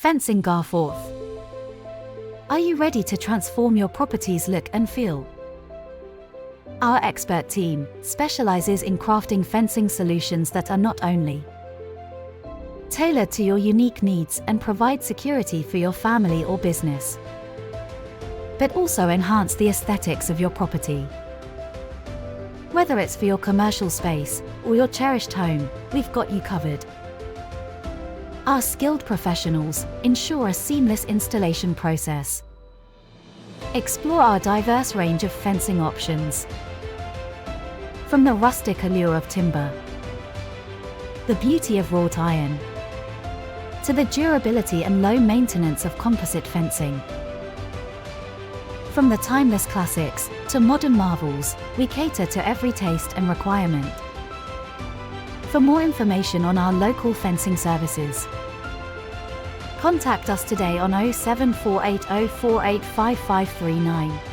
Fencing Garforth. Are you ready to transform your property's look and feel? Our expert team specializes in crafting fencing solutions that are not only tailored to your unique needs and provide security for your family or business, but also enhance the aesthetics of your property. Whether it's for your commercial space or your cherished home, we've got you covered. Our skilled professionals ensure a seamless installation process. Explore our diverse range of fencing options. From the rustic allure of timber, the beauty of wrought iron, to the durability and low maintenance of composite fencing. From the timeless classics to modern marvels, we cater to every taste and requirement. For more information on our local fencing services, contact us today on 07480485539.